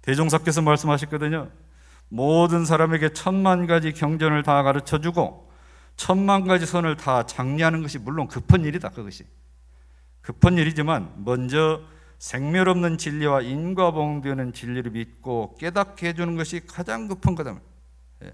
대종사께서 말씀하셨거든요. 모든 사람에게 10,000가지 경전을 다 가르쳐주고 10,000가지 선을 다 장려하는 것이 물론 급한 일이다. 그것이 급한 일이지만 먼저 생멸없는 진리와 인과봉되는 진리를 믿고 깨닫게 해주는 것이 가장 급한 거다. 예.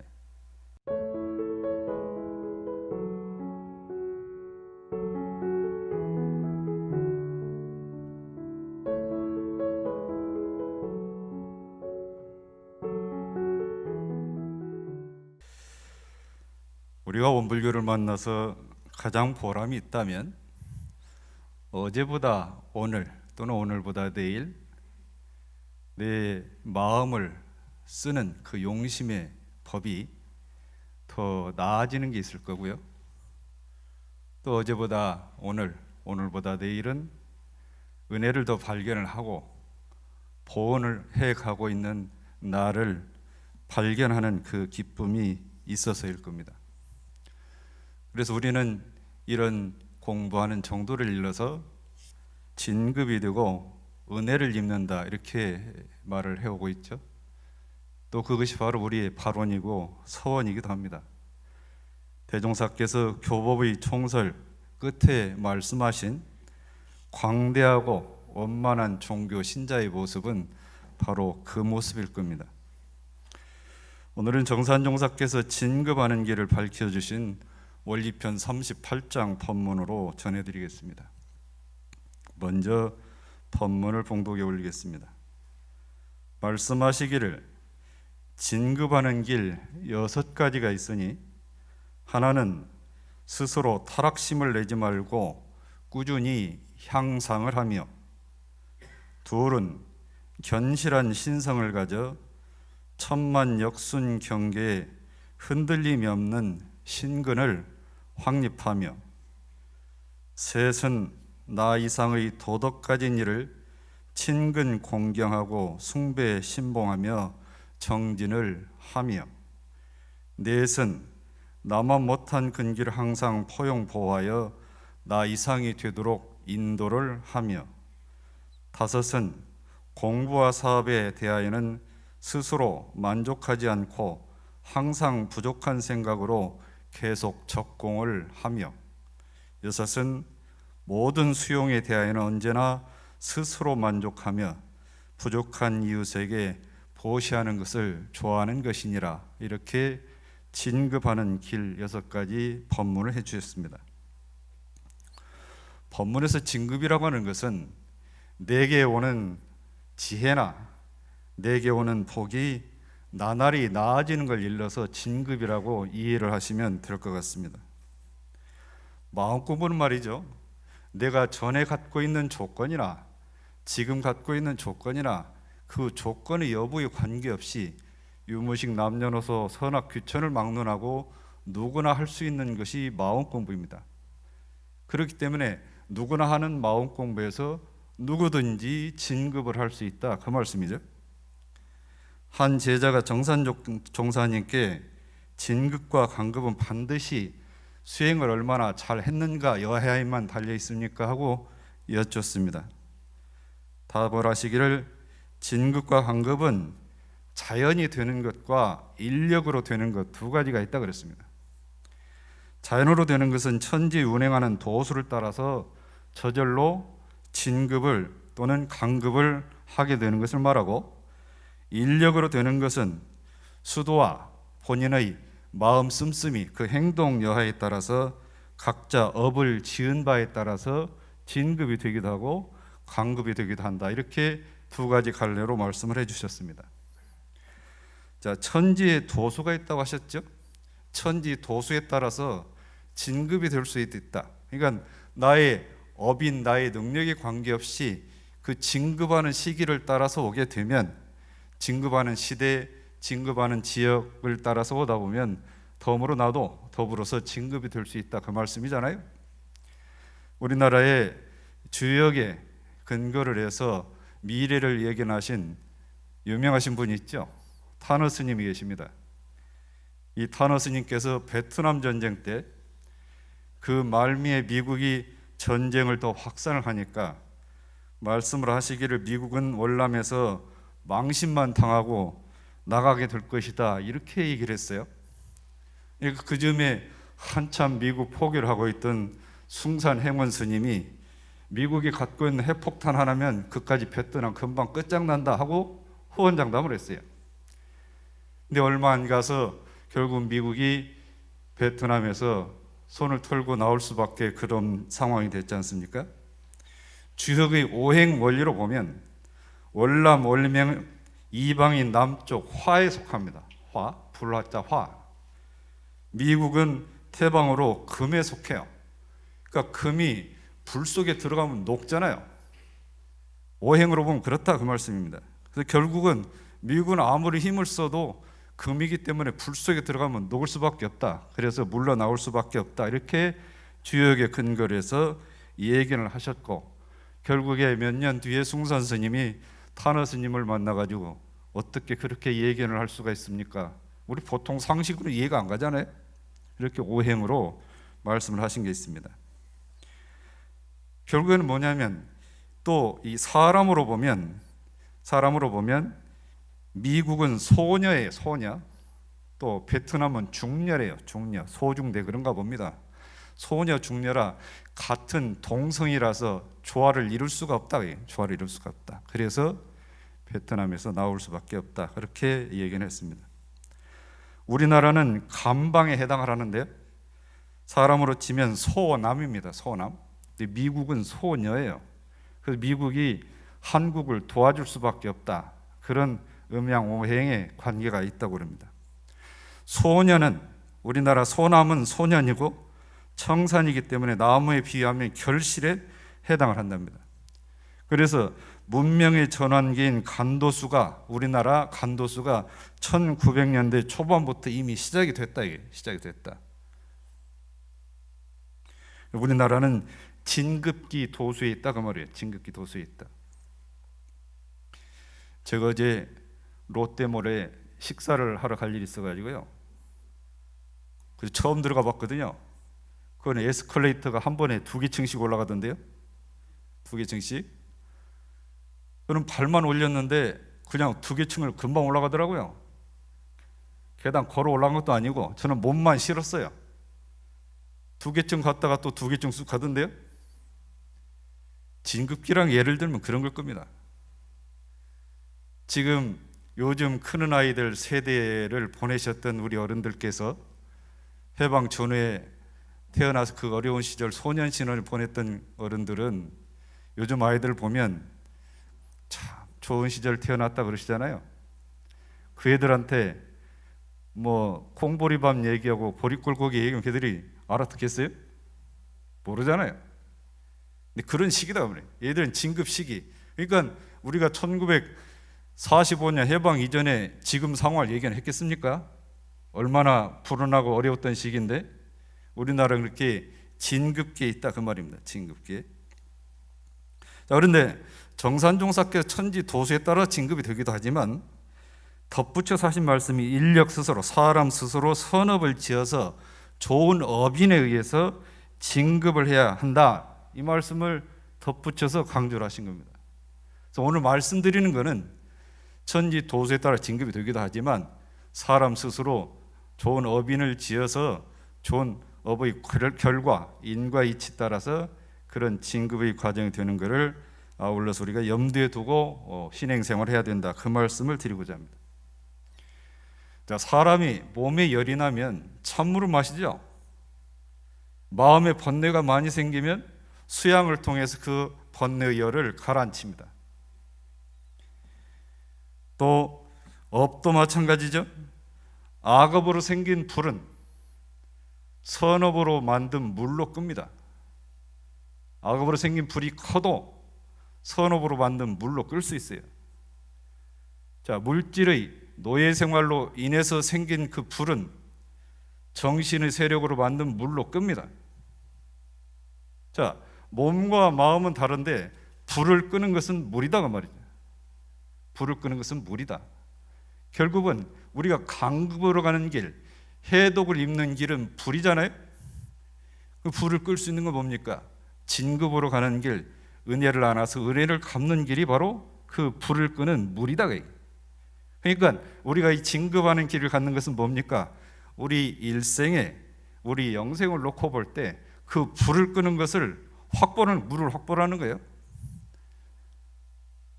우리가 원불교를 만나서 가장 보람이 있다면 어제보다 오늘 또는 오늘보다 내일 내 마음을 쓰는 그 용심의 법이 더 나아지는 게 있을 거고요. 또 어제보다 오늘, 오늘보다 내일은 은혜를 더 발견을 하고 보온을 해가고 있는 나를 발견하는 그 기쁨이 있어서일 겁니다. 그래서 우리는 이런 공부하는 정도를 일러서 진급이 되고 은혜를 입는다 이렇게 말을 해오고 있죠. 또 그것이 바로 우리의 발원이고 서원이기도 합니다. 대종사께서 교법의 총설 끝에 말씀하신 광대하고 원만한 종교 신자의 모습은 바로 그 모습일 겁니다. 오늘은 정산종사께서 진급하는 길을 밝혀주신 원리편 38장 법문으로 전해드리겠습니다. 먼저 법문을 봉독에 올리겠습니다. 말씀하시기를 진급하는 길 6가지가 있으니 하나는 스스로 타락심을 내지 말고 꾸준히 향상을 하며, 둘은 견실한 신성을 가져 천만역순 경계에 흔들림이 없는 신근을 확립하며, 셋은 나 이상의 도덕 가진 이를 친근 공경하고 숭배 신봉하며 정진을 하며, 넷은 나만 못한 근기를 항상 포용 보호하여 나 이상이 되도록 인도를 하며, 다섯은 공부와 사업에 대하여는 스스로 만족하지 않고 항상 부족한 생각으로 계속 적공을 하며, 여섯은 모든 수용에 대하여는 언제나 스스로 만족하며 부족한 이웃에게 보시하는 것을 좋아하는 것이니라. 이렇게 진급하는 길 6가지 법문을 해주셨습니다. 법문에서 진급이라고 하는 것은 내게 오는 지혜나 내게 오는 복이 나날이 나아지는 걸 일러서 진급이라고 이해를 하시면 될 것 같습니다. 마음 공부는 말이죠, 내가 전에 갖고 있는 조건이나 지금 갖고 있는 조건이나 그 조건의 여부에 관계없이 유무식 남녀노소 선악 규천을 막론하고 누구나 할 수 있는 것이 마음 공부입니다. 그렇기 때문에 누구나 하는 마음 공부에서 누구든지 진급을 할 수 있다, 그 말씀이죠. 한 제자가 정산종사님께 진급과 간급은 반드시 수행을 얼마나 잘 했는가 여하에만 달려 있습니까 하고 여쭙습니다. 답을 하시기를 진급과 간급은 자연이 되는 것과 인력으로 되는 것 2가지가 있다 그랬습니다. 자연으로 되는 것은 천지 운행하는 도수를 따라서 저절로 진급을 또는 간급을 하게 되는 것을 말하고, 인력으로 되는 것은 수도와 본인의 마음 씀씀이 그 행동 여하에 따라서 각자 업을 지은 바에 따라서 진급이 되기도 하고 간급이 되기도 한다. 이렇게 2가지 갈래로 말씀을 해주셨습니다. 자, 천지에 도수가 있다고 하셨죠? 천지 도수에 따라서 진급이 될 수 있다. 그러니까 나의 업인 나의 능력에 관계없이 그 진급하는 시기를 따라서 오게 되면, 진급하는 시대, 진급하는 지역을 따라서 오다 보면 덤으로 나도 더불어서 진급이 될 수 있다, 그 말씀이잖아요. 우리나라의 주역에 근거를 해서 미래를 예견하신 유명하신 분이 있죠. 타너 스님이 계십니다. 이 타너 스님께서 베트남 전쟁 때 그 말미에 미국이 전쟁을 더 확산을 하니까 말씀을 하시기를, 미국은 월남에서 망신만 당하고 나가게 될 것이다, 이렇게 얘기를 했어요. 그 즈음에 한참 미국 포교를 하고 있던 숭산 행원 스님이 미국이 갖고 있는 핵폭탄 하나면 그까지 베트남 금방 끝장난다 하고 후원장담을 했어요. 근데 얼마 안 가서 결국 미국이 베트남에서 손을 털고 나올 수밖에 그런 상황이 됐지 않습니까? 주석의 오행 원리로 보면 월남 월명 이방인 남쪽 화에 속합니다. 화, 불화자 화. 미국은 태방으로 금에 속해요. 그러니까 금이 불 속에 들어가면 녹잖아요. 오행으로 보면 그렇다, 그 말씀입니다. 그래서 결국은 미국은 아무리 힘을 써도 금이기 때문에 불 속에 들어가면 녹을 수밖에 없다. 그래서 물러 나올 수밖에 없다. 이렇게 주역에 근거를 해서 얘기를 하셨고, 결국에 몇 년 뒤에 숭산 스님이 타너 스님을 만나가지고 어떻게 그렇게 예견을 할 수가 있습니까? 우리 보통 상식으로 이해가 안 가잖아요. 이렇게 오행으로 말씀을 하신 게 있습니다. 결국에는 뭐냐면 또 이 사람으로 보면 미국은 소녀예요, 소녀. 또 베트남은 중녀래요, 중녀. 소중대 그런가 봅니다. 소녀 중녀라 같은 동성이라서 조화를 이룰 수가 없다. 조화를 이룰 수가 없다. 그래서 베트남에서 나올 수밖에 없다. 그렇게 얘기는 했습니다. 우리나라는 감방에 해당을 하는데요. 사람으로 치면 소남입니다. 소남. 근데 미국은 소녀예요. 그래서 미국이 한국을 도와줄 수밖에 없다. 그런 음양오행의 관계가 있다고 합니다. 소녀는, 우리나라 소남은 소년이고 청산이기 때문에 나무에 비유하면 결실에 해당을 한답니다. 그래서 문명의 전환기인 간도수가, 우리나라 간도수가 1900년대 초반부터 이미 시작이 됐다. 시작이 됐다. 우리나라는 진급기 도수에 있다, 그 말이에요. 진급기 도수에 있다. 제가 어제 롯데몰에 식사를 하러 갈 일이 있어가지고요. 그래서 처음 들어가 봤거든요. 그건 에스컬레이터가 한 번에 2개층씩 올라가던데요. 2개층씩. 저는 발만 올렸는데 그냥 2개층을 금방 올라가더라고요. 계단 걸어 올라간 것도 아니고 저는 몸만 실었어요. 2개층 갔다가 또 2개층 쑥 가던데요. 진급기랑 예를 들면 그런 걸 겁니다. 지금 요즘 크는 아이들 세대를 보내셨던 우리 어른들께서 해방 전후에 태어나서 그 어려운 시절 소년 신혼을 보냈던 어른들은 요즘 아이들 보면 참 좋은 시절 태어났다 그러시잖아요. 그 애들한테 뭐 콩보리밥 얘기하고 보리꿀고기 얘기하면 걔들이 알아듣겠어요? 모르잖아요. 근데 그런 시기다 그래요. 얘들은 진급 시기. 그러니까 우리가 1945년 해방 이전에 지금 상황을 얘기는 했겠습니까? 얼마나 불운하고 어려웠던 시기인데 우리나라는 그렇게 진급기에 있다, 그 말입니다. 진급기에. 자, 그런데 정산종사께서 천지 도수에 따라 진급이 되기도 하지만 덧붙여서 하신 말씀이 인력 스스로, 사람 스스로 선업을 지어서 좋은 업인에 의해서 진급을 해야 한다, 이 말씀을 덧붙여서 강조를 하신 겁니다. 그래서 오늘 말씀드리는 것은 천지 도수에 따라 진급이 되기도 하지만 사람 스스로 좋은 업인을 지어서 좋은 업의 결과, 인과 이치 따라서 그런 진급의 과정이 되는 것을 아울러서 우리가 염두에 두고 신행생활을 해야 된다, 그 말씀을 드리고자 합니다. 자, 사람이 몸에 열이 나면 찬물을 마시죠. 마음에 번뇌가 많이 생기면 수양을 통해서 그 번뇌의 열을 가라앉힙니다. 또 업도 마찬가지죠. 악업으로 생긴 불은 선업으로 만든 물로 끕니다. 악업으로 생긴 불이 커도 선업으로 만든 물로 끌 수 있어요. 자, 물질의 노예 생활로 인해서 생긴 그 불은 정신의 세력으로 만든 물로 끕니다. 자, 몸과 마음은 다른데 불을 끄는 것은 물이다, 그 말이죠. 불을 끄는 것은 물이다. 결국은 우리가 강급으로 가는 길, 해독을 입는 길은 불이잖아요. 그 불을 끌 수 있는 건 뭡니까? 진급으로 가는 길, 은혜를 안아서 은혜를 갚는 길이 바로 그 불을 끄는 물이다. 그러니까 우리가 이 진급하는 길을 갖는 것은 뭡니까? 우리 일생에 우리 영생을 놓고 볼 때 그 불을 끄는 것을 물을 확보하는 거예요.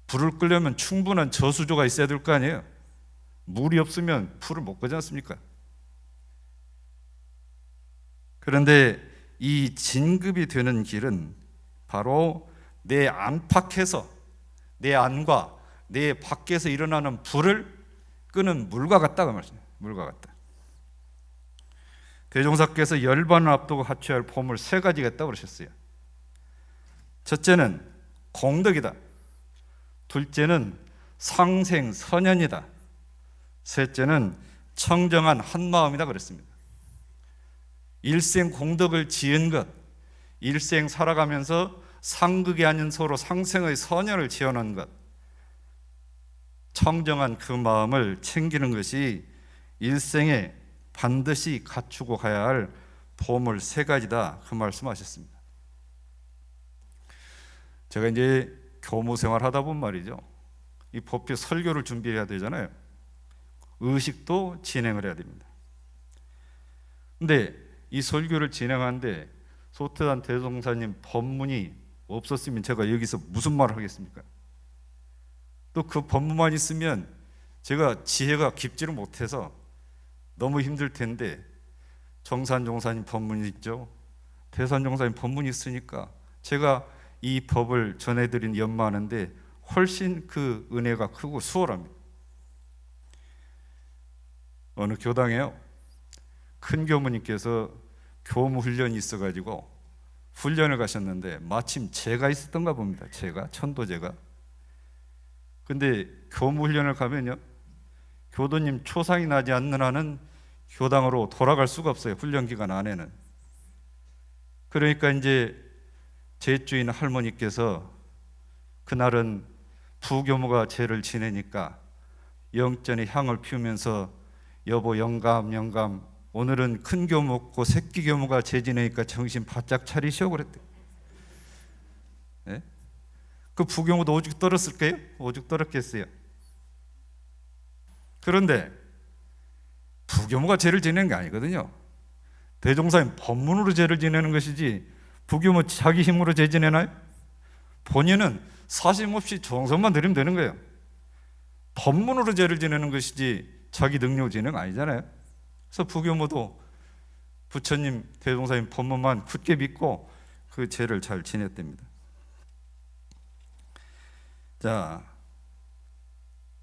불을 끄려면 충분한 저수조가 있어야 될 거 아니에요. 물이 없으면 불을 못 끄지 않습니까? 그런데 이 진급이 되는 길은 바로 내 안팎에서, 내 안과 내 밖에서 일어나는 불을 끄는 물과 같다고 말씀해요. 물과 같다. 대종사께서 열반을 앞두고 갖춰야 할 보물 세 가지가 있다고 그러셨어요. 첫째는 공덕이다. 둘째는 상생선연이다. 셋째는 청정한 한마음이다 그랬습니다. 일생 공덕을 지은 것, 일생 살아가면서 상극이 아닌 서로 상생의 선연을 지어놓은 것, 청정한 그 마음을 챙기는 것이 일생에 반드시 갖추고 가야 할 보물 세 가지다, 그 말씀하셨습니다. 제가 이제 교무 생활 하다 보면 말이죠, 이 법회 설교를 준비해야 되잖아요. 의식도 진행을 해야 됩니다. 근데 이 설교를 진행하는데 소태단 대종사님 법문이 없었으면 제가 여기서 무슨 말을 하겠습니까? 또 그 법문만 있으면 제가 지혜가 깊지를 못해서 너무 힘들 텐데, 정산종사님 법문이 있죠, 대산종사님 법문이 있으니까 제가 이 법을 전해드린 연마하는데 훨씬 그 은혜가 크고 수월합니다. 어느 교당에요, 큰 교무님께서 교무 훈련이 있어가지고 훈련을 가셨는데 마침 제가 있었던가 봅니다. 천도제가. 근데 교무 훈련을 가면요, 교도님 초상이 나지 않는 한은 교당으로 돌아갈 수가 없어요. 훈련 기간 안에는. 그러니까 이제 제 주인 할머니께서 그날은 부교무가 제를 지내니까 영전에 향을 피우면서 여보 영감 오늘은 큰 교무 없고 새끼 교무가 제 지내니까 정신 바짝 차리시오 그랬대. 네? 그 부교무도 오죽 떨었을까요? 오죽 떨었겠어요. 그런데 부교무가 죄를 지내는 게 아니거든요. 대종사님 법문으로 죄를 지내는 것이지 부교무 자기 힘으로 죄 지내나요? 본인은 사심 없이 정성만 들이면 되는 거예요. 법문으로 죄를 지내는 것이지 자기 능력으로 지내는 거 아니잖아요. 그래서 부교무도 부처님 대종사님 법문만 굳게 믿고 그 죄를 잘 지냈답니다. 자,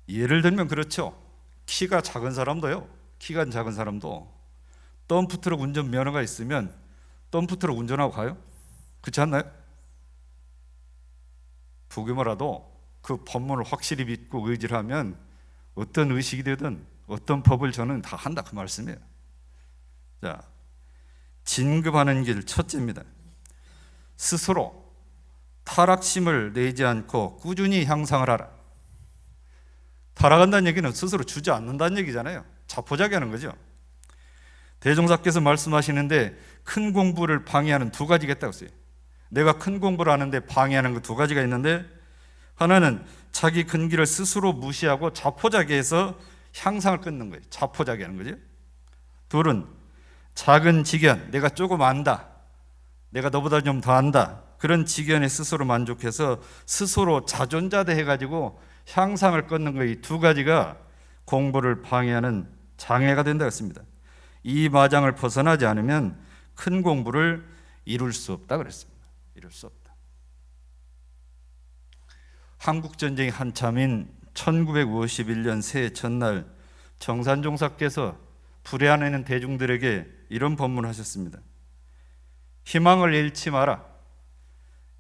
예를 들면 그렇죠. 키가 작은 사람도 덤프트럭 운전 면허가 있으면 덤프트럭 운전하고 가요? 그렇지 않나요? 부교무라도 그 법문을 확실히 믿고 의지를 하면 어떤 의식이 되든 어떤 법을 저는 다 한다, 그 말씀이에요. 자, 진급하는 길 첫째입니다. 스스로 타락심을 내지 않고 꾸준히 향상을 하라. 타락한다는 얘기는 스스로 주지 않는다는 얘기잖아요. 자포자기하는 거죠. 대종사께서 말씀하시는데 큰 공부를 방해하는 두 가지가 있다고 했어요. 내가 큰 공부를 하는데 방해하는 그 두 가지가 있는데, 하나는 자기 근기를 스스로 무시하고 자포자기해서 향상을 끊는 거예요. 자포자기하는 거죠. 둘은 작은 지견, 내가 조금 안다, 내가 너보다 좀 더 안다, 그런 지견에 스스로 만족해서 스스로 자존자대 해가지고 향상을 끊는 거, 이 두 가지가 공부를 방해하는 장애가 된다고 했습니다. 이 마장을 벗어나지 않으면 큰 공부를 이룰 수 없다 그랬습니다. 이룰 수 없다. 한국전쟁이 한참인 1951년 새해 첫날 정산종사께서 불에 있는 대중들에게 이런 법문을 하셨습니다. 희망을 잃지 마라.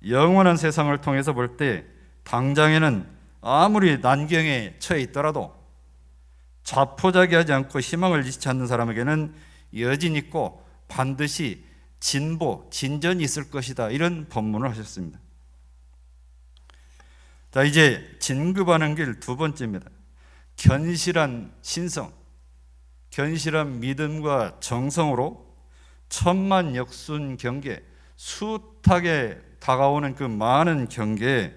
영원한 세상을 통해서 볼 때 당장에는 아무리 난경에 처해 있더라도 자포자기하지 않고 희망을 잃지 않는 사람에게는 여진 있고 반드시 진보, 진전이 있을 것이다, 이런 법문을 하셨습니다. 자, 이제 진급하는 길 두 번째입니다. 견실한 신성, 견실한 믿음과 정성으로 천만 역순 경계, 숱하게 다가오는 그 많은 경계에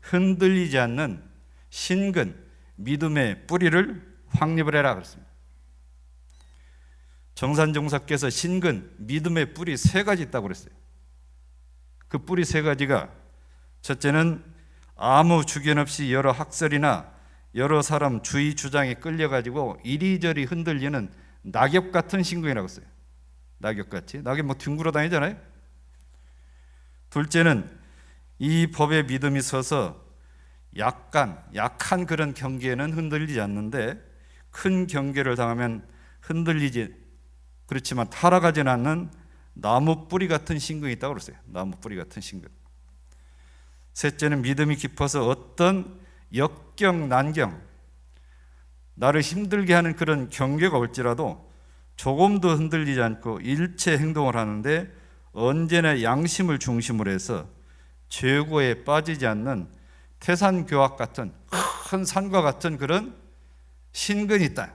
흔들리지 않는 신근, 믿음의 뿌리를 확립을 해라 그랬습니다. 정산종사께서 신근, 믿음의 뿌리 세 가지 있다고 그랬어요. 그 뿌리 세 가지가, 첫째는 아무 주견 없이 여러 학설이나 여러 사람 주의 주장에 끌려가지고 이리저리 흔들리는 낙엽 같은 신근이라고 했어요. 낙엽같이. 낙엽 뭐 뒹굴어 다니잖아요. 둘째는 이 법에 믿음이 서서 약한 그런 경계에는 흔들리지 않는데 큰 경계를 당하면 흔들리지, 그렇지만 타락하지는 않는 나무 뿌리 같은 신근이 있다고 그랬어요. 나무 뿌리 같은 신근. 셋째는 믿음이 깊어서 어떤 역경, 난경, 나를 힘들게 하는 그런 경계가 올지라도 조금도 흔들리지 않고 일체 행동을 하는데 언제나 양심을 중심으로 해서 죄고에 빠지지 않는 태산교악 같은 큰 산과 같은 그런 신근이 있다.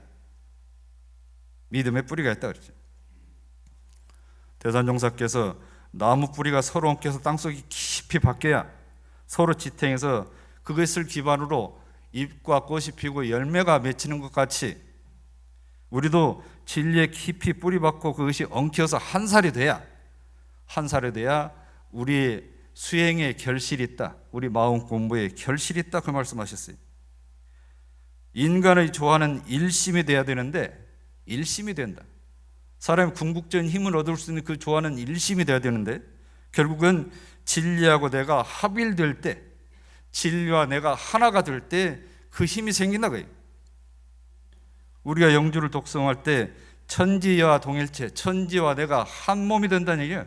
믿음의 뿌리가 있다 그랬죠. 대산종사께서 나무 뿌리가 서로 엉켜서 땅속에 깊이 박혀야 서로 지탱해서 그것을 기반으로 잎과 꽃이 피고 열매가 맺히는 것 같이 우리도 진리에 깊이 뿌리 박고 그것이 엉켜서 한 살이 돼야 우리의 수행에 결실이 있다. 우리 마음 공부에 결실이 있다. 그 말씀하셨어요. 인간의 좋아하는 일심이 돼야 되는데 일심이 된다. 사람이 궁극적인 힘을 얻을 수 있는 그 좋아하는 일심이 돼야 되는데 결국은 진리하고 내가 합일될 때, 진리와 내가 하나가 될 때 그 힘이 생긴다 거예요. 우리가 영주를 독성할 때 천지와 동일체, 천지와 내가 한 몸이 된다는 얘기예요.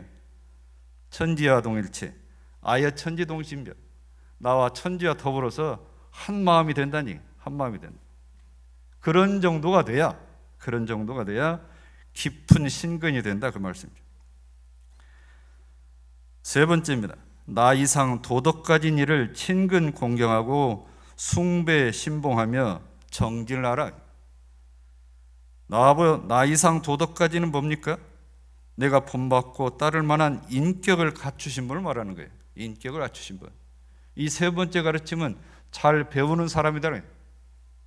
천지와 동일체, 아예 천지동심변, 나와 천지와 더불어서 한 마음이 된다는 얘기예요. 한 마음이 된다. 그런 정도가 돼야 깊은 신근이 된다 그 말씀이죠. 세 번째입니다. 나 이상 도덕 가진 이를 친근 공경하고 숭배 신봉하며 정진하라. 나 이상 도덕 가지는 뭡니까? 내가 본받고 따를 만한 인격을 갖추신 분을 말하는 거예요. 인격을 갖추신 분. 이 세 번째 가르침은 잘 배우는 사람이다.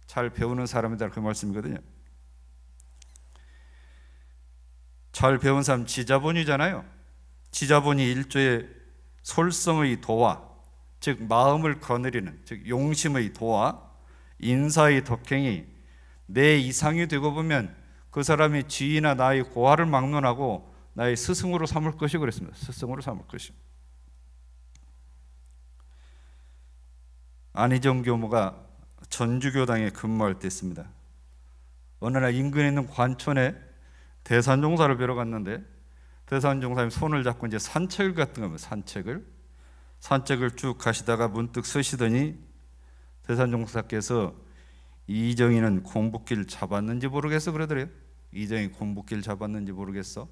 잘 배우는 사람이다 그 말씀이거든요. 잘 배운 사람 지자본이잖아요. 지자본이 일조의 솔성의 도와, 즉 마음을 거느리는, 즉 용심의 도와 인사의 덕행이 내 이상이 되고 보면 그 사람이 지위나 나의 고하를 막론하고 나의 스승으로 삼을 것이 그랬습니다. 스승으로 삼을 것이. 안희정 교무가 전주교당에 근무할 때 있습니다. 어느 날 인근에 있는 관촌에 대산종사를 뵈러 갔는데 대산종사님 손을 잡고 이제 산책을 갔던 겁니다. 산책을 쭉 가시다가 문득 서시더니 대산종사께서 이정희는 공부길 잡았는지 모르겠어 그러더래요. 이정희 공부길 잡았는지 모르겠어.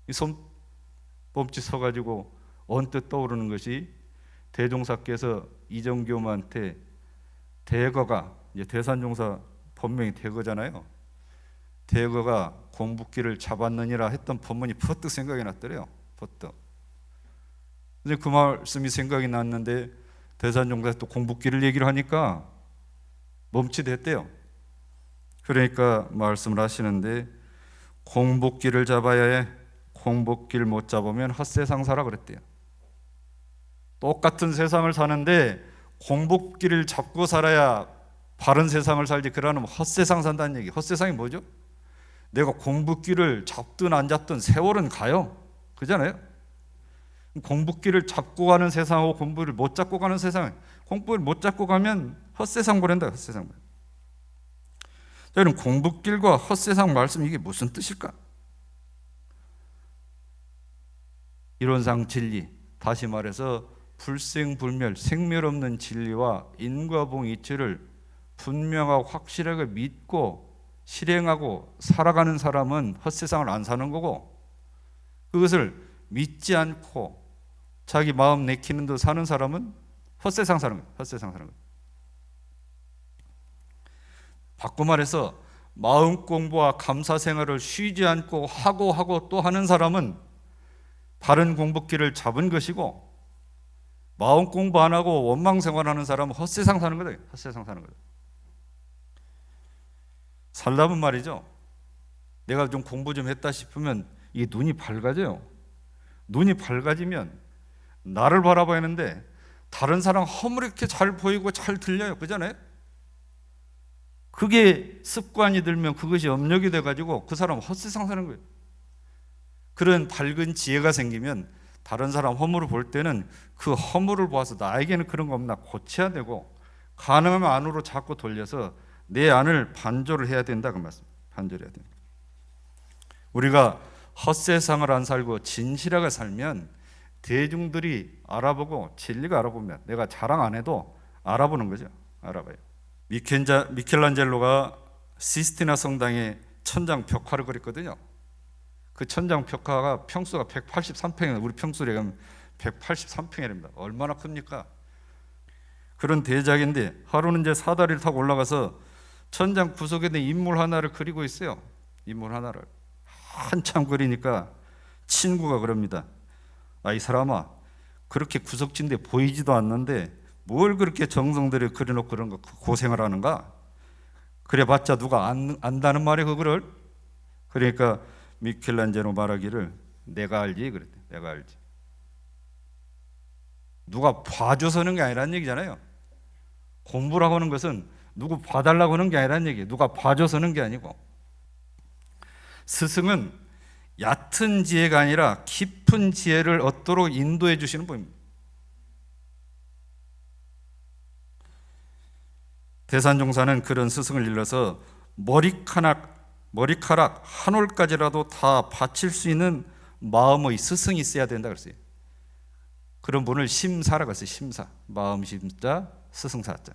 이 손범치 서가지고 언뜻 떠오르는 것이 대종사께서 이정교무한테 대거가, 이제 대산종사 본명이 대거잖아요. 대거가 공부길을 잡았느니라 했던 본문이 퍼뜩 생각이 났더래요. 퍼뜩. 근데 그 말씀이 생각이 났는데 대산종사에서 또 공부길을 얘기를 하니까 멈칫했대요. 그러니까 말씀을 하시는데 공부길을 잡아야 해. 공부길 못 잡으면 헛세상 살아 그랬대요. 똑같은 세상을 사는데 공부길을 잡고 살아야 바른 세상을 살지, 그러면 헛세상 산다는 얘기. 헛세상이 뭐죠? 내가 공부길을 잡든 안 잡든 세월은 가요. 그잖아요. 공부길을 잡고 가는 세상하고 공부를 못 잡고 가는 세상, 공부를 못 잡고 가면 헛세상 보낸다. 헛세상. 자, 그럼 공부길과 헛세상 말씀, 이게 무슨 뜻일까? 이론상 진리, 다시 말해서 불생불멸, 생멸 없는 진리와 인과봉 이치를 분명하고 확실하게 믿고 실행하고 살아가는 사람은 헛세상을 안 사는 거고, 그것을 믿지 않고 자기 마음 내키는 듯 사는 사람은 헛세상 사는 거예요. 헛세상 사는 거예요. 바꿔 말해서 마음 공부와 감사 생활을 쉬지 않고 하고 또 하는 사람은 바른 공부길을 잡은 것이고, 마음 공부 안 하고 원망 생활하는 사람은 헛세상 사는 거다. 헛세상 사는 거다. 살다 보면 말이죠, 내가 좀 공부 좀 했다 싶으면 이 눈이 밝아져요. 눈이 밝아지면 나를 바라봐야 하는데 다른 사람 허물이렇게 잘 보이고 잘 들려요. 그잖아요. 그게 습관이 들면 그것이 업력이 돼가지고 그 사람 헛세상 사는 거예요. 그런 밝은 지혜가 생기면 다른 사람 허물을 볼 때는 그 허물을 보아서 나에게는 그런 거 없나 고쳐야 되고, 가능하면 안으로 자꾸 돌려서 내 안을 반조를 해야 된다 그 말씀. 반조해야 된다. 우리가 헛세상을 안 살고 진실하게 살면 대중들이 알아보고, 진리가 알아보면 내가 자랑 안 해도 알아보는 거죠. 알아봐요. 미켈란젤로가 시스티나 성당에 천장 벽화를 그렸거든요. 그 천장 벽화가 평수가 183평이에요. 우리 평수로 하면 183평이랍니다. 얼마나 큽니까? 그런 대작인데 하루는 이제 사다리를 타고 올라가서 천장 구석에 있는 인물 하나를 그리고 있어요. 인물 하나를 한참 그리니까 친구가 그럽니다. 이 사람아, 그렇게 구석진데 보이지도 않는데 뭘 그렇게 정성들여 그려놓고 그런 거 고생을 하는가? 그래봤자 누가 안다는 말이야 그거를. 그러니까 미켈란젤로 말하기를 내가 알지 그랬대. 내가 알지. 누가 봐줘서 하는 게 아니라는 얘기잖아요. 공부라고 하는 것은 누구 봐달라고 하는 게 아니라는 얘기예요. 누가 봐줘서 하는 게 아니고. 스승은 얕은 지혜가 아니라 깊은 지혜를 얻도록 인도해 주시는 분입니다. 대산종사는 그런 스승을 일러서 머리카락 한 올까지라도 다 바칠 수 있는 마음의 스승이 있어야 된다 그랬어요. 그런 분을 심사라고 했어요. 심사. 마음 심자, 스승 사자.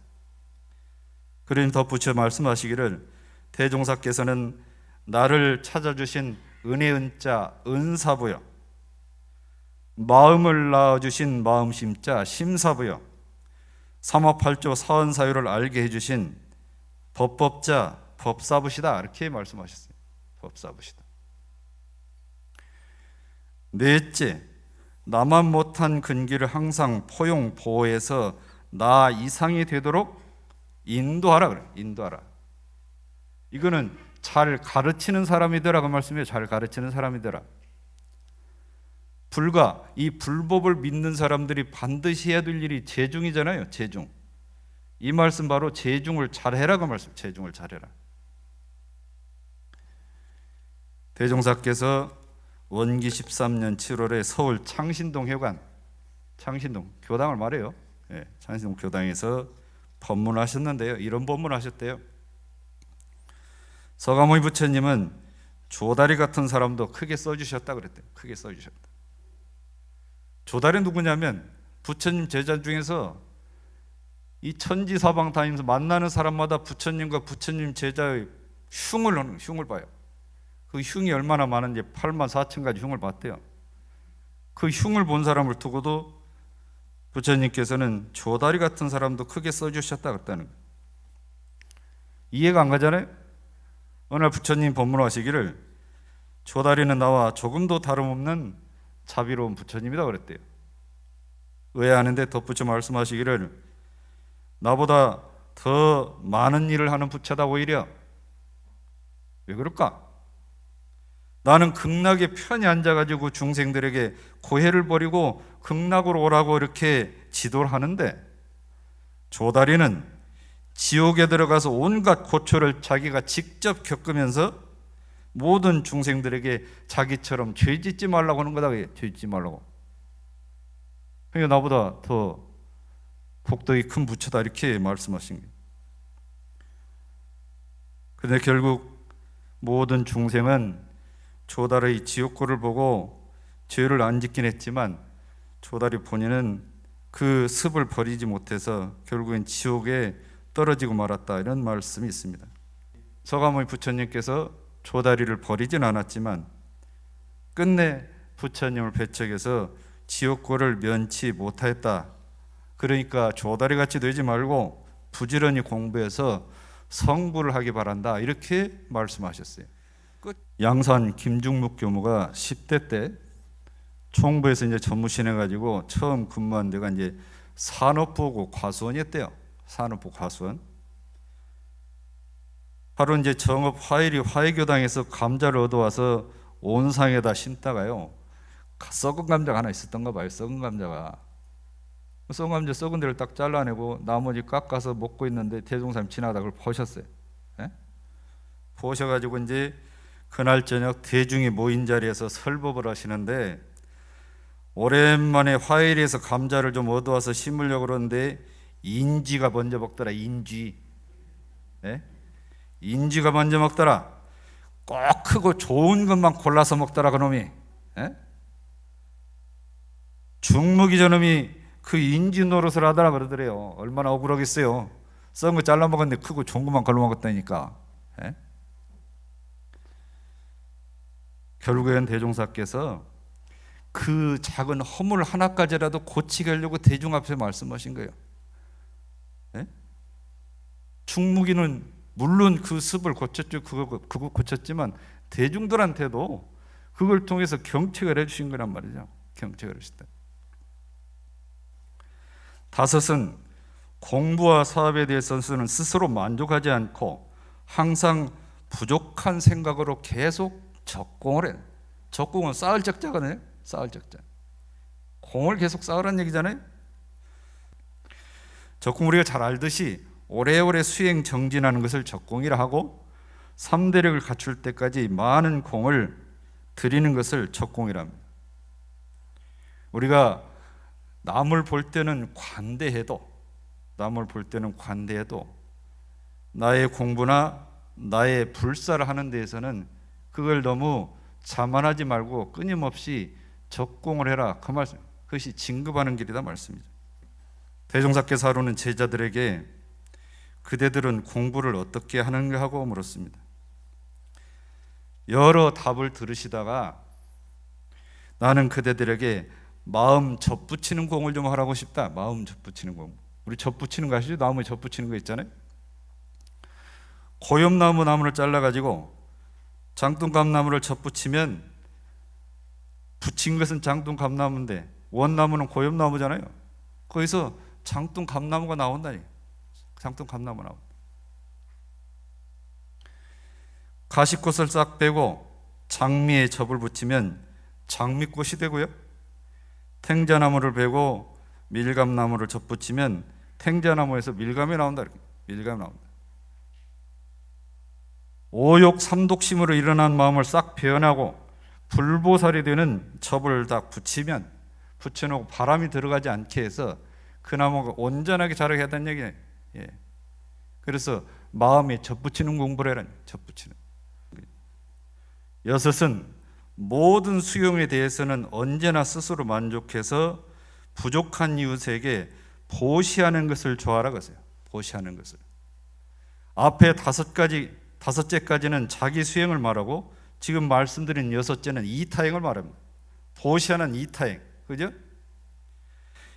그러니 덧붙여 말씀하시기를 대종사께서는 나를 찾아주신 은혜은자 은사부여, 마음을 낳아주신 마음심자 심사부여, 삼화팔조 사언사유를 알게 해주신 법법자 법사부시다 이렇게 말씀하셨어요. 법사부시다. 넷째, 나만 못한 근기를 항상 포용 보호해서 나 이상이 되도록 인도하라 그래. 인도하라. 이거는 잘 가르치는 사람이 되라고 말씀이에요. 잘 가르치는 사람이 되라. 불과 이 불법을 믿는 사람들이 반드시 해야 될 일이 재중이잖아요. 재중. 이 말씀 바로 재중을 잘해라고 말씀. 재중을 잘해라. 대종사께서 원기 13년 7월에 서울 창신동 회관, 창신동 교당을 말해요. 네, 창신동 교당에서 법문하셨는데요. 이런 법문하셨대요. 서가모니 부처님은 조다리 같은 사람도 크게 써주셨다 그랬대요. 크게 써주셨다. 조다리 누구냐면 부처님 제자 중에서 이 천지사방 다니면서 만나는 사람마다 부처님과 부처님 제자의 흉을 봐요. 그 흉이 얼마나 많은지 8만 4천 가지 흉을 봤대요. 그 흉을 본 사람을 두고도 부처님께서는 조다리 같은 사람도 크게 써주셨다 그랬다는 거예요. 이해가 안 가잖아요. 어느 날 부처님 법문하시기를 조다리는 나와 조금도 다름없는 자비로운 부처님이다 그랬대요. 의아하는데 덧붙여 말씀하시기를 나보다 더 많은 일을 하는 부처다 오히려. 왜 그럴까? 나는 극락에 편히 앉아가지고 중생들에게 고해를 버리고 극락으로 오라고 이렇게 지도를 하는데, 조다리는 지옥에 들어가서 온갖 고초를 자기가 직접 겪으면서 모든 중생들에게 자기처럼 죄 짓지 말라고 하는 거다. 죄 짓지 말라고. 그러니까 나보다 더 복덕이 큰 부처다 이렇게 말씀하신 거예요. 그런데 결국 모든 중생은 조다리의 지옥고를 보고 죄를 안 짓긴 했지만 조다리 본인은 그 습을 버리지 못해서 결국엔 지옥에 떨어지고 말았다, 이런 말씀이 있습니다. 서가모니 부처님께서 조다리를 버리진 않았지만 끝내 부처님을 배척해서 지옥고를 면치 못하였다. 그러니까 조다리같이 되지 말고 부지런히 공부해서 성불을 하기 바란다, 이렇게 말씀하셨어요. 양산 김중묵 교무가 10대 때 총부에서 이제 전무신해가지고 처음 근무한 데가 이제 산업부고 과수원이었대요. 산업부 과수원. 하루 이제 정읍 화일이 화해교당에서 감자를 얻어와서 온상에다 심다가요, 썩은 감자가 하나 있었던가 봐요. 썩은 감자가. 썩은 감자 썩은 데를 딱 잘라내고 나머지 깎아서 먹고 있는데 대종사님 지나가다 그걸 보셨어요. 예? 보셔가지고 이제 그날 저녁 대중이 모인 자리에서 설법을 하시는데, 오랜만에 화일에서 감자를 좀 얻어와서 심으려고 그러는데 인쥐가 먼저 먹더라. 인쥐. 예? 인쥐가 먼저 먹더라. 꼭 크고 좋은 것만 골라서 먹더라 그놈이. 예? 죽먹이 저놈이 그 인쥐 노릇을 하더라 그러더래요. 얼마나 억울하겠어요. 썩은 거 잘라 먹었는데 크고 좋은 것만 걸러 먹었다니까. 예? 결국엔 대종사께서 그 작은 허물 하나까지라도 고치게 하려고 대중 앞에 말씀하신 거예요. 예? 충무기는 물론 그 습을 고쳤죠. 그거 고쳤지만 대중들한테도 그걸 통해서 경책을 해주신 거란 말이죠. 경책을 하셨다. 다섯은 공부와 사업에 대해서는 스스로 만족하지 않고 항상 부족한 생각으로 계속 적공을 해요. 적공은 쌓을 적자거든요. 쌓을 적자. 공을 계속 쌓으라는 얘기잖아요. 적공, 우리가 잘 알듯이 오래오래 수행 정진하는 것을 적공이라 하고, 3대력을 갖출 때까지 많은 공을 들이는 것을 적공이라 합니다. 우리가 남을 볼 때는 관대해도 나의 공부나 나의 불사를 하는 데에서는 그걸 너무 자만하지 말고 끊임없이 적공을 해라, 그 말씀. 그것이 진급하는 길이다 말씀이죠. 대종사께서 하루는 제자들에게 그대들은 공부를 어떻게 하는가 하고 물었습니다. 여러 답을 들으시다가 나는 그대들에게 마음 접붙이는 공을 좀 하라고 싶다. 마음 접붙이는 공. 우리 접붙이는 거 아시죠? 나무에 접붙이는 거 있잖아요. 고엽나무를 잘라가지고 장뚱감나무를 접붙이면, 붙인 것은 장뚱감나무인데 원나무는 고엽나무잖아요. 거기서 장뚱감나무가 나온다니. 장뚱감나무 나온다. 가시꽃을 싹 빼고 장미에 접을 붙이면 장미꽃이 되고요, 탱자나무를 베고 밀감나무를 접붙이면 탱자나무에서 밀감이 나온다. 밀감이 나온다. 오욕 삼독심으로 일어난 마음을 싹 베어나고 불보살이 되는 접을 딱 붙여놓고 바람이 들어가지 않게 해서 그 나무가 온전하게 자라게 해야 한다는 얘기예요. 예. 그래서 마음에 접붙이는 공부를 해라. 접붙이는. 여섯은 모든 수용에 대해서는 언제나 스스로 만족해서 부족한 이웃에게 보시하는 것을 좋아하라 그랬어요. 보시하는 것을. 앞에 다섯째까지는 자기 수행을 말하고, 지금 말씀드린 여섯째는 이타행을 말합니다. 보시하는 이타행, 그죠?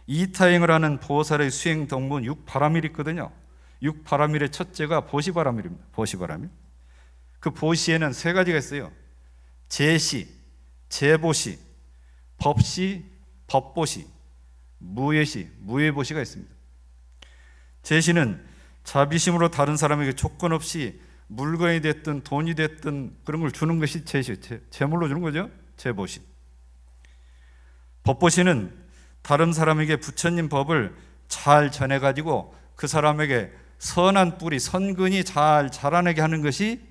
이타행을 하는 보살의 수행 동문 6바라밀이 있거든요. 6바라밀의 첫째가 보시바라밀입니다. 보시바라밀. 그 보시에는 세 가지가 있어요. 제시, 제보시, 법시, 법보시, 무예시, 무예보시가 있습니다. 제시는 자비심으로 다른 사람에게 조건 없이 물건이 됐든 돈이 됐든 그런 걸 주는 것이 제시, 제물로 주는 거죠. 제보시. 법보시는 다른 사람에게 부처님 법을 잘 전해가지고 그 사람에게 선한 뿌리, 선근이 잘 자라나게 하는 것이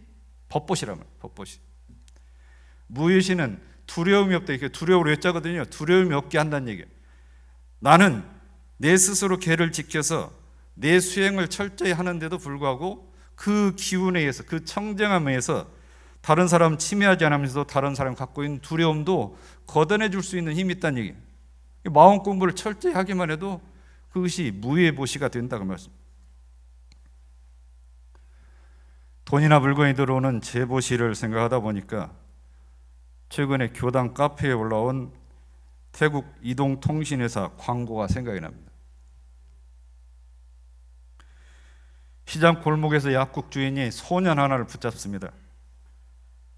법보시란 말이에요. 법보시. 무예시는 두려움이 없다. 이렇게 두려움을 외자거든요. 두려움이 없게 한다는 얘기예요. 나는 내 스스로 계를 지켜서 내 수행을 철저히 하는데도 불구하고 그 기운에 의해서, 그 청정함에 의해서 다른 사람 침해하지 않으면서도 다른 사람이 갖고 있는 두려움도 걷어내 줄 수 있는 힘이 있다는 얘기예요. 마음 공부를 철저히 하기만 해도 그것이 무예보시가 된다고 말씀입니다. 돈이나 물건이 들어오는 제보시를 생각하다 보니까 최근에 교당 카페에 올라온 태국 이동통신회사 광고가 생각이 납니다. 시장 골목에서 약국 주인이 소년 하나를 붙잡습니다.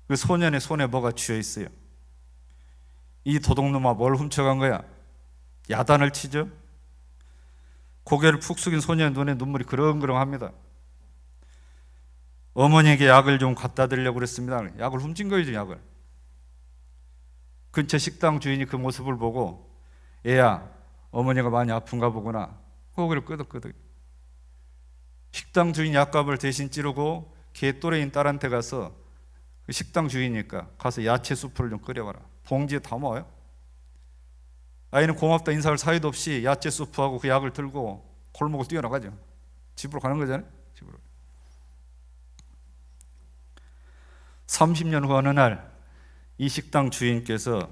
그 소년의 손에 뭐가 쥐어 있어요. 이 도둑놈아, 뭘 훔쳐간 거야? 야단을 치죠. 고개를 푹 숙인 소년의 눈에 눈물이 그렁그렁합니다. 어머니에게 약을 좀 갖다 드리려고 그랬습니다. 약을 훔친 거죠, 약을. 근처 식당 주인이 그 모습을 보고 애야, 어머니가 많이 아픈가 보구나. 고개를 끄덕끄덕. 식당 주인 약값을 대신 찌르고 걔 또래인 딸한테 가서 그 식당 주인이니까 가서 야채 수프를 좀 끓여봐라. 봉지에 담아와요. 아이는 고맙다 인사할 사이도 없이 야채 수프하고 그 약을 들고 골목을 뛰어나가죠. 집으로 가는 거잖아요. 집으로. 30년 후 어느 날 이 식당 주인께서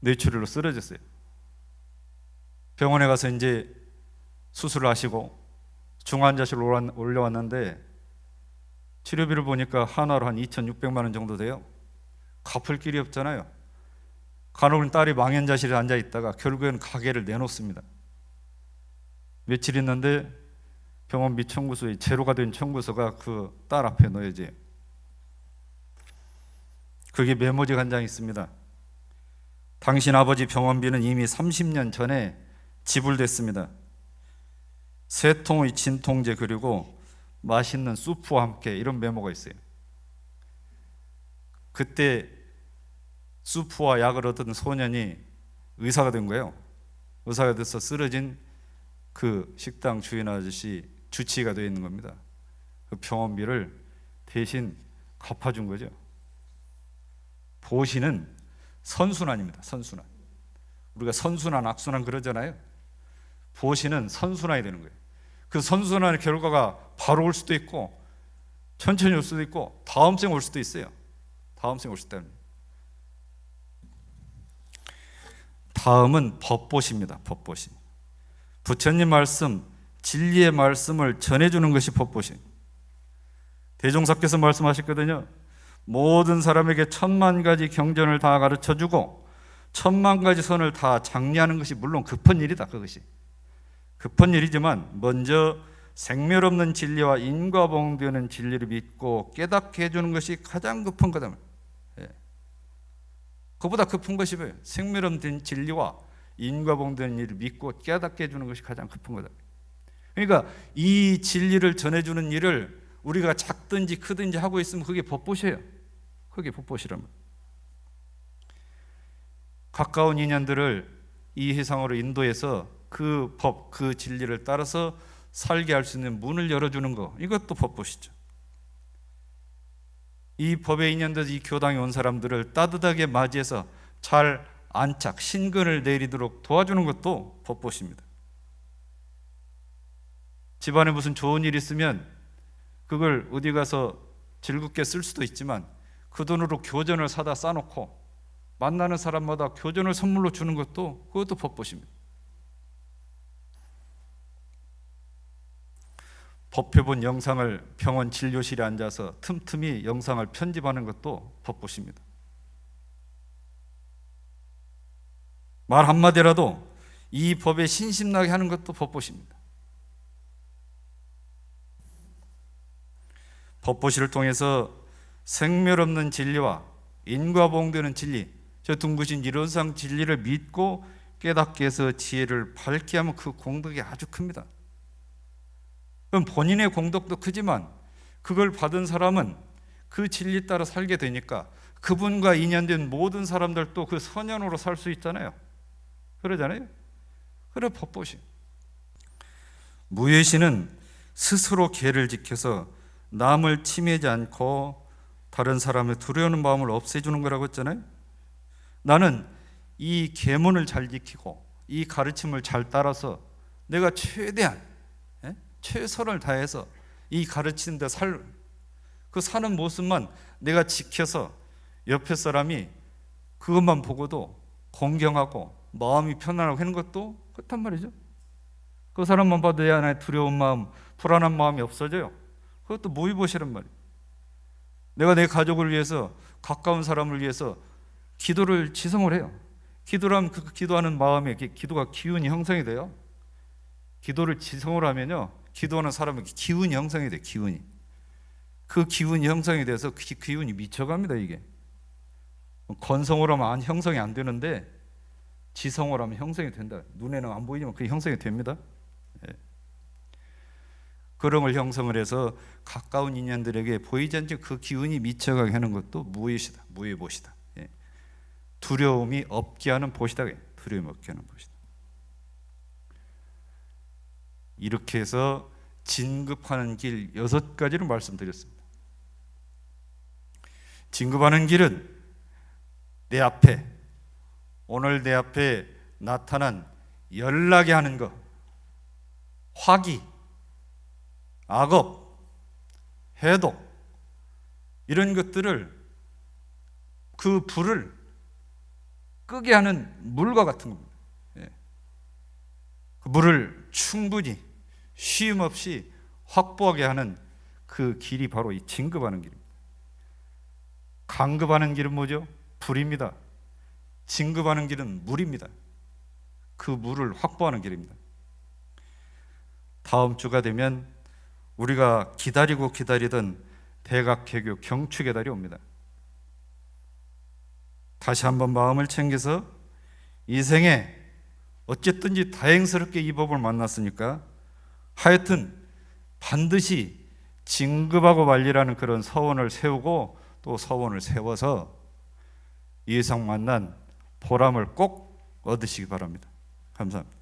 뇌출혈로 쓰러졌어요. 병원에 가서 이제 수술을 하시고 중환자실로 올려왔는데 치료비를 보니까 한화로 한 2,600만 원 정도 돼요. 갚을 길이 없잖아요. 간혹은 딸이 망연자실에 앉아 있다가 결국에는 가게를 내놓습니다. 며칠 있는데 병원 밑 청구소에 제로가 된 청구서가 그 딸 앞에 놓여져요. 그게 메모지가 한 장 있습니다. 당신 아버지 병원비는 이미 30년 전에 지불됐습니다. 3통의 진통제 그리고 맛있는 수프와 함께, 이런 메모가 있어요. 그때 수프와 약을 얻은 소년이 의사가 된 거예요. 의사가 돼서 쓰러진 그 식당 주인 아저씨 주치의가 되어 있는 겁니다. 그 병원비를 대신 갚아준 거죠. 보시는 선순환입니다. 선순환. 우리가 선순환, 악순환 그러잖아요. 보시는 선순환이 되는 거예요. 그 선순환의 결과가 바로 올 수도 있고 천천히 올 수도 있고 다음 생에 올 수도 있어요. 다음 생에 올 수도 있다. 다음은 법보시입니다. 법보시. 부처님 말씀, 진리의 말씀을 전해주는 것이 법보시. 대종사께서 말씀하셨거든요. 모든 사람에게 10,000,000가지 경전을 다 가르쳐주고 10,000,000가지 선을 다 장려하는 것이 물론 급한 일이다. 그것이 급한 일이지만 먼저 생멸 없는 진리와 인과봉되는 진리를 믿고 깨닫게 해주는 것이 가장 급한 거다. 그보다 급한 것이 뭐예요? 생멸 없는 진리와 인과봉되는 일을 믿고 깨닫게 해주는 것이 가장 급한 거다. 그러니까 이 진리를 전해주는 일을 우리가 작든지 크든지 하고 있으면 그게 법보시예요. 그게 법보시라면. 가까운 인연들을 이 세상으로 인도해서 그 법, 그 진리를 따라서 살게 할 수 있는 문을 열어주는 거, 이것도 법보시죠. 이 법의 인연돼서 이 교당에 온 사람들을 따뜻하게 맞이해서 잘 안착, 신근을 내리도록 도와주는 것도 법보시입니다. 집안에 무슨 좋은 일 있으면 그걸 어디 가서 즐겁게 쓸 수도 있지만 그 돈으로 교전을 사다 싸놓고 만나는 사람마다 교전을 선물로 주는 것도, 그것도 법보시입니다. 법회본 영상을 병원 진료실에 앉아서 틈틈이 영상을 편집하는 것도 법보시입니다. 말 한마디라도 이 법에 신심나게 하는 것도 법보시입니다. 법보시를 통해서 생멸 없는 진리와 인과봉되는 진리, 저 둥그신 이론상 진리를 믿고 깨닫게 해서 지혜를 밝게 하면 그 공덕이 아주 큽니다. 그럼 본인의 공덕도 크지만 그걸 받은 사람은 그 진리 따라 살게 되니까 그분과 인연된 모든 사람들도 그 선연으로 살 수 있잖아요. 그러잖아요. 그래 법보시. 무예시는 스스로 계를 지켜서 남을 침해하지 않고 다른 사람의 두려워하는 마음을 없애주는 거라고 했잖아요. 나는 이 계문을 잘 지키고 이 가르침을 잘 따라서 내가 최대한 최선을 다해서 이 가르치는 데 그 사는 모습만 내가 지켜서 옆에 사람이 그것만 보고도 공경하고 마음이 편안하고 하는 것도 그렇단 말이죠. 그 사람만 봐도 내 안에 두려운 마음, 불안한 마음이 없어져요. 그것도 무의보시란 말이에요. 내가 내 가족을 위해서, 가까운 사람을 위해서 기도를 지성을 해요. 기도라면 그 기도하는 마음에 기도가 기운이 형성이 돼요. 기도를 지성을 하면요, 기도하는 사람에게 기운이 형성이 돼요. 기운이. 그 기운이 형성이 돼서 그 기운이 미쳐갑니다. 이게 건성으로 하면 형성이 안 되는데 지성으로 하면 형성이 된다. 눈에는 안 보이지만 그게 형성이 됩니다. 그런 걸 형성을 해서 가까운 인연들에게 보이지 않는 그 기운이 미쳐가게 하는 것도 무의시다, 무의 보시다. 예. 두려움이 없게 하는 보시다. 두려움이 없게 하는 보시다. 이렇게 해서 진급하는 길 6가지를 말씀드렸습니다. 진급하는 길은 내 앞에, 오늘 내 앞에 나타난 연락이 하는 것, 화기, 악업, 해독, 이런 것들을, 그 불을 끄게 하는 물과 같은 겁니다. 그 물을 충분히 쉼 없이 확보하게 하는 그 길이 바로 이 진급하는 길입니다. 강급하는 길은 뭐죠? 불입니다. 진급하는 길은 물입니다. 그 물을 확보하는 길입니다. 다음 주가 되면 우리가 기다리고 기다리던 대각개교 경축의 달이 옵니다. 다시 한번 마음을 챙겨서 이 생에 어쨌든지 다행스럽게 이 법을 만났으니까 하여튼 반드시 진급하고 말리라는 그런 서원을 세우고 또 서원을 세워서 예상 만난 보람을 꼭 얻으시기 바랍니다. 감사합니다.